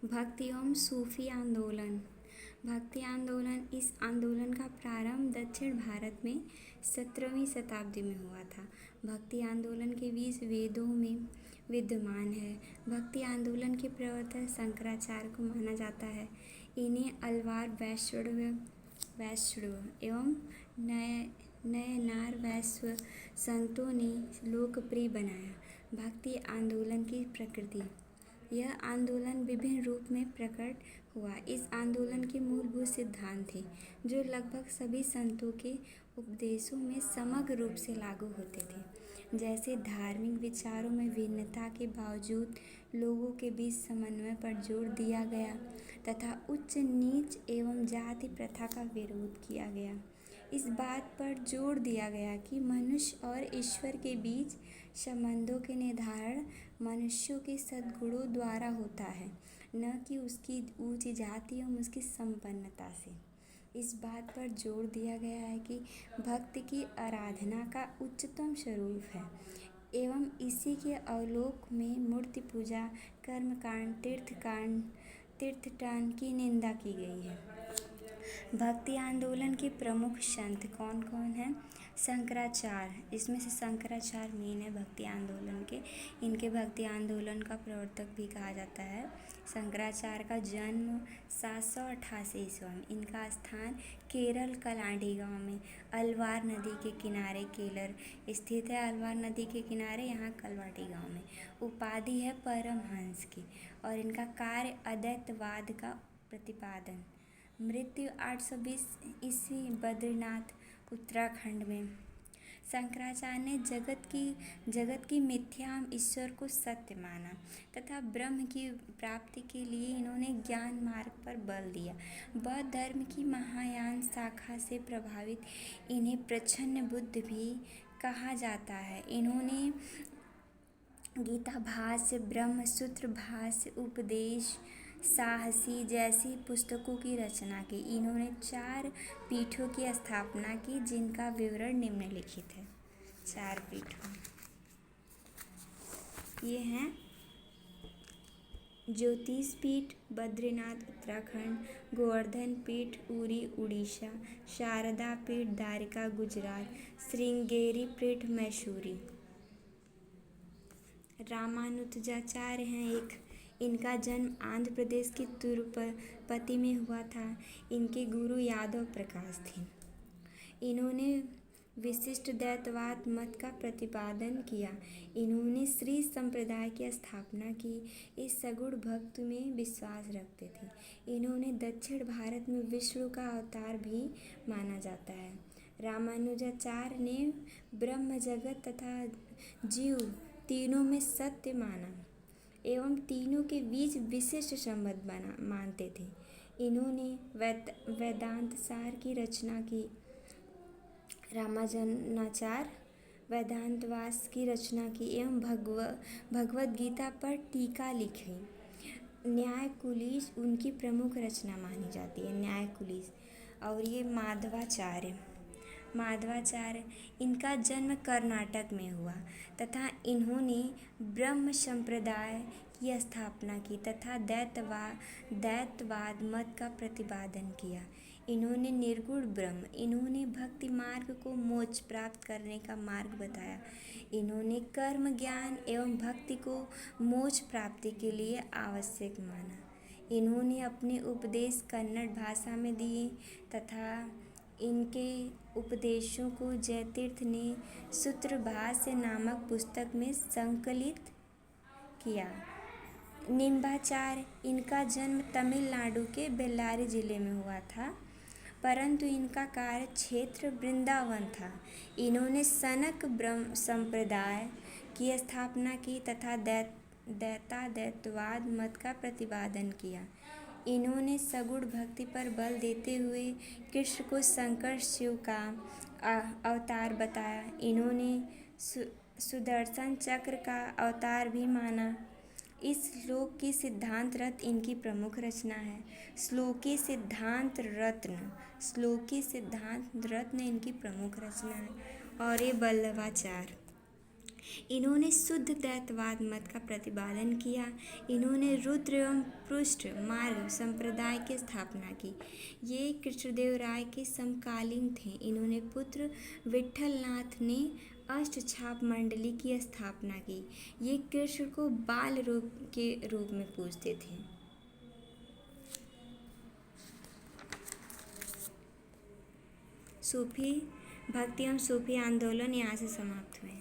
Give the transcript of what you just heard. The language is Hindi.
भक्ति एवं सूफी आंदोलन। भक्ति आंदोलन, इस आंदोलन का प्रारंभ दक्षिण भारत में 17वीं शताब्दी में हुआ था। भक्ति आंदोलन के बीच वेदों में विद्यमान है। भक्ति आंदोलन के प्रवर्तक शंकराचार्य को माना जाता है। इन्हें अलवार वैष्णव एवं नयनार वैष्णव संतों ने लोकप्रिय बनाया। भक्ति आंदोलन की प्रकृति। यह आंदोलन विभिन्न रूप में प्रकट हुआ। इस आंदोलन के मूलभूत सिद्धांत थे जो लगभग सभी संतों के उपदेशों में समग्र रूप से लागू होते थे, जैसे धार्मिक विचारों में भिन्नता के बावजूद लोगों के बीच समन्वय पर जोर दिया गया तथा उच्च नीच एवं जाति प्रथा का विरोध किया गया। इस बात पर जोर दिया गया कि मनुष्य और ईश्वर के बीच संबंधों के निर्धारण मनुष्यों के सद्गुणों द्वारा होता है, न कि उसकी ऊंची जाति एवं उसकी संपन्नता से। इस बात पर जोर दिया गया है कि भक्ति की आराधना का उच्चतम स्वरूप है एवं इसी के अवलोक में मूर्ति पूजा, कर्मकांड, तीर्थदान की निंदा की गई है। भक्ति आंदोलन के प्रमुख संत कौन कौन हैं? शंकराचार्य, इसमें से शंकराचार्य मेन है भक्ति आंदोलन के। इनके भक्ति आंदोलन का प्रवर्तक भी कहा जाता है। शंकराचार्य का जन्म 788 ईस्वी में। इनका स्थान केरल कलाडी गांव में अलवार नदी के किनारे केरल स्थित है। अलवार नदी के किनारे यहाँ कलवाटी गांव में। उपाधि है परमहंस की और इनका कार्य अद्वैतवाद का प्रतिपादन। मृत्यु 820 ईस्वी बद्रीनाथ उत्तराखंड में। शंकराचार्य ने जगत की मिथ्या ईश्वर को सत्य माना तथा ब्रह्म की प्राप्ति के लिए इन्होंने ज्ञान मार्ग पर बल दिया। बौद्ध धर्म की महायान शाखा से प्रभावित इन्हें प्रच्छन्न बुद्ध भी कहा जाता है। इन्होंने गीता भाष्य, ब्रह्म सूत्र भाष्य, उपदेश साहसी जैसी पुस्तकों की रचना की। इन्होंने 4 पीठों की स्थापना की जिनका विवरण निम्नलिखित है। 4 पीठों ये हैं: ज्योतिष पीठ बद्रीनाथ उत्तराखंड, गोवर्धन पीठ उरी उड़ीसा, शारदा पीठ द्वारका गुजरात, श्रृंगेरी पीठ मैसूरी। रामानुजाचार्य हैं एक। इनका जन्म आंध्र प्रदेश के तिरुपति में हुआ था। इनके गुरु यादव प्रकाश थे। इन्होंने विशिष्ट द्वैतवाद मत का प्रतिपादन किया। इन्होंने श्री संप्रदाय की स्थापना की। इस सगुण भक्त में विश्वास रखते थे। इन्होंने दक्षिण भारत में विष्णु का अवतार भी माना जाता है। रामानुजाचार्य ने ब्रह्म, जगत तथा जीव तीनों में सत्य माना एवं तीनों के बीच विशिष्ट संबंध मानते थे। इन्होंने वेदांत सार की रचना की। रामानुजाचार्य वेदांतवास की रचना की एवं भगवद गीता पर टीका लिखी। न्याय कुलीस उनकी प्रमुख रचना मानी जाती है। न्याय कुलीस। और ये माधवाचार्य इनका जन्म कर्नाटक में हुआ तथा इन्होंने ब्रह्म संप्रदाय की स्थापना की तथा दैतवाद मत का प्रतिपादन किया। इन्होंने निर्गुण ब्रह्म, इन्होंने भक्ति मार्ग को मोक्ष प्राप्त करने का मार्ग बताया। इन्होंने कर्म, ज्ञान एवं भक्ति को मोक्ष प्राप्ति के लिए आवश्यक माना। इन्होंने अपने उपदेश कन्नड़ भाषा में दिए तथा इनके उपदेशों को जयतीर्थ ने सूत्र भाष्य नामक पुस्तक में संकलित किया। निम्बाचार्य, इनका जन्म तमिलनाडु के बेल्लारी जिले में हुआ था, परंतु इनका कार्य क्षेत्र वृंदावन था। इन्होंने सनक ब्रह्म संप्रदाय की स्थापना की तथा दैतवाद मत का प्रतिपादन किया। इन्होंने सगुण भक्ति पर बल देते हुए कृष्ण को शंकर शिव का अवतार बताया। इन्होंने सुदर्शन चक्र का अवतार भी माना। इस श्लोक की सिद्धांत रत्न इनकी प्रमुख रचना है। श्लोकी सिद्धांत रत्न इनकी प्रमुख रचना है। और ये वल्लभाचार्य, इन्होंने शुद्ध द्वैतवाद मत का प्रतिपादन किया। इन्होंने रुद्र एवं पृष्ठ मार्ग संप्रदाय की स्थापना की। ये कृष्णदेव राय के समकालीन थे। इन्होंने पुत्र विट्ठलनाथ ने अष्टछाप मंडली की स्थापना की। ये कृष्ण को बाल रूप के रूप में पूजते थे। सूफी भक्ति एवं सूफी आंदोलन यहाँ से समाप्त हुए।